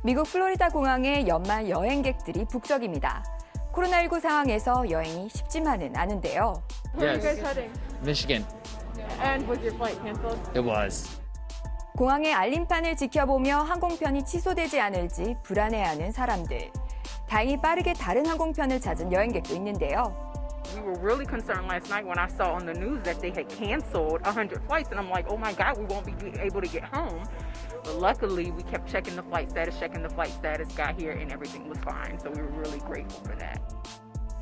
미국 플로리다 공항에 연말 여행객들이 북적입니다. 코로나19 상황에서 여행이 쉽지만은 않은데요. Where are you Yes. guys heading? Michigan. And was your flight canceled? It was. 공항의 알림판을 지켜보며 항공편이 취소되지 않을지 불안해하는 사람들. 다행히 빠르게 다른 항공편을 찾은 여행객도 있는데요. We were really concerned last night when I saw on the news that they had canceled 100 flights, and I'm like, oh my God, we won't be able to get home. But luckily, we kept checking the flight status, got here, and everything was fine. So we were really grateful for that.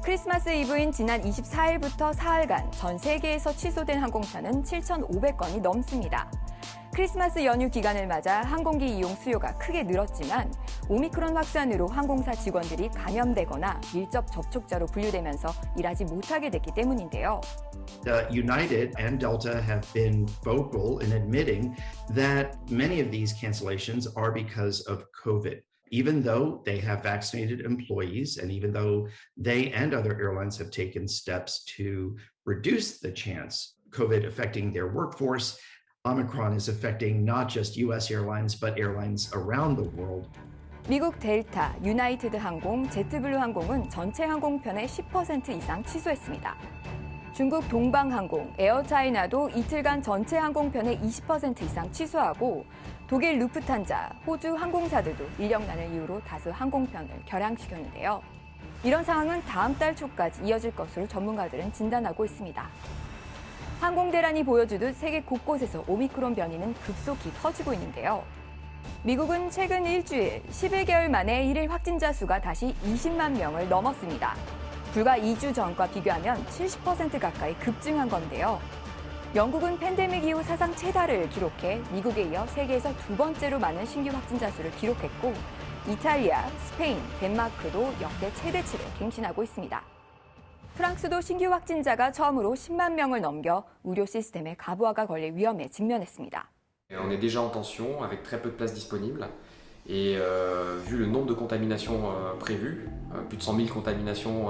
크리스마스 이브인 지난 24일부터 사흘간 전 세계에서 취소된 항공편은 7,500건이 넘습니다. 크리스마스 연휴 기간을 맞아 항공기 이용 수요가 크게 늘었지만 오미크론 확산으로 항공사 직원들이 감염되거나 밀접 접촉자로 분류되면서 일하지 못하게 됐기 때문인데요. United and Delta have been vocal in admitting that many of these cancellations are because of COVID. Even though they have vaccinated employees and even though they and other airlines have taken steps to reduce the chance COVID affecting their workforce, Omicron is affecting not just US airlines but airlines around the world. 미국 델타, 유나이티드 항공, 제트블루 항공은 전체 항공편의 10% 이상 취소했습니다. 중국 동방항공, 에어차이나도 이틀간 전체 항공편의 20% 이상 취소하고 독일 루프탄자, 호주 항공사들도 인력난을 이유로 다수 항공편을 결항시켰는데요. 이런 상황은 다음 달 초까지 이어질 것으로 전문가들은 진단하고 있습니다. 항공대란이 보여주듯 세계 곳곳에서 오미크론 변이는 급속히 퍼지고 있는데요. 미국은 최근 일주일 11개월 만에 일일 확진자 수가 다시 20만 명을 넘었습니다. 불과 2주 전과 비교하면 70% 가까이 급증한 건데요. 영국은 팬데믹 이후 사상 최다를 기록해 미국에 이어 세계에서 두 번째로 많은 신규 확진자 수를 기록했고 이탈리아, 스페인, 덴마크도 역대 최대치를 갱신하고 있습니다. 프랑스도 신규 확진자가 처음으로 10만 명을 넘겨 의료 시스템의 가부화가 걸릴 위험에 직면했습니다. On est déjà en tension avec très peu de places disponibles et vu le nombre de contaminations prévues, plus de 100 000 contaminations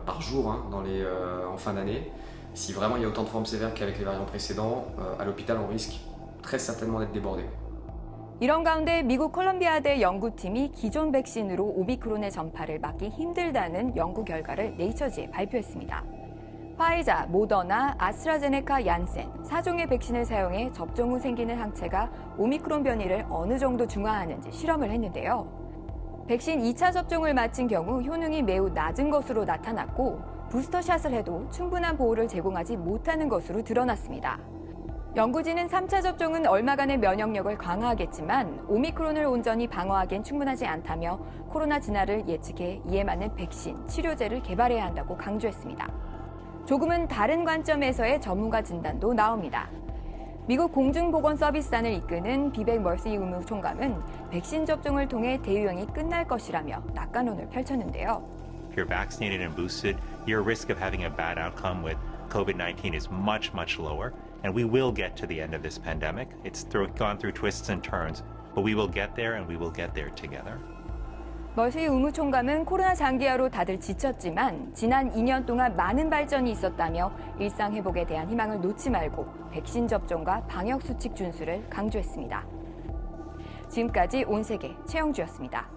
par jour en fin d'année, si vraiment il y a autant de formes sévères qu'avec les variants précédents, à l'hôpital on risque très certainement d'être débordé. 이런 가운데 미국 콜롬비아대 연구팀이 기존 백신으로 오미크론의 전파를 막기 힘들다는 연구 결과를 네이처지에 발표했습니다. 화이자, 모더나, 아스트라제네카, 얀센 4종의 백신을 사용해 접종 후 생기는 항체가 오미크론 변이를 어느 정도 중화하는지 실험을 했는데요. 백신 2차 접종을 마친 경우 효능이 매우 낮은 것으로 나타났고 부스터샷을 해도 충분한 보호를 제공하지 못하는 것으로 드러났습니다. 연구진은 3차 접종은 얼마간의 면역력을 강화하겠지만 오미크론을 온전히 방어하기엔 충분하지 않다며 코로나 진화를 예측해 이에 맞는 백신, 치료제를 개발해야 한다고 강조했습니다. 조금은 다른 관점에서의 전문가 진단도 나옵니다. 미국 공중보건서비스단을 이끄는 비백 멀시 의무 총감은 백신 접종을 통해 대유행이 끝날 것이라며 낙관론을 펼쳤는데요. If you're vaccinated and boosted, your risk of having a bad outcome with COVID-19 is much, much lower. And we will get to the end of this pandemic. It's gone through twists and turns, but we will get there and we will get there together. 멀시 의무총감은 코로나 장기화로 다들 지쳤지만 지난 2년 동안 많은 발전이 있었다며 일상 회복에 대한 희망을 놓지 말고 백신 접종과 방역 수칙 준수를 강조했습니다. 지금까지 온세계 최영주였습니다.